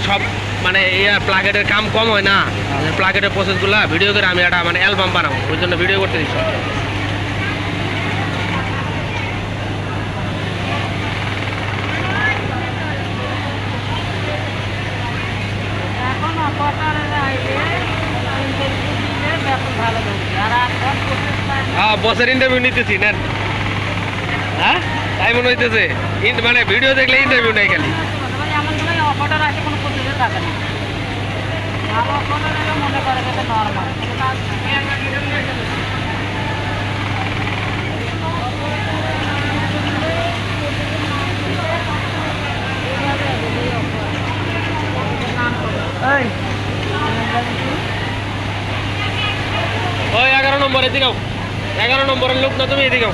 সব মানে ইয়া প্লাগেটের কাম কম হয় না, প্লাগেটের প্রসেসগুলো ভিডিও করে আমি একটা মানে অ্যালবাম বানাবো, ওই জন্য ভিডিও করতে দিচ্ছি। হ্যাঁ বসের ইন্টারভিউ নিতেছি নেন। হ্যাঁ তাই মনে হইতেছে মানে ভিডিও দেখলে ইন্টারভিউ নেই খালি। ওই 11 নম্বর এদিকেও, 11 নম্বরের লোক না তুমি এদিকেও।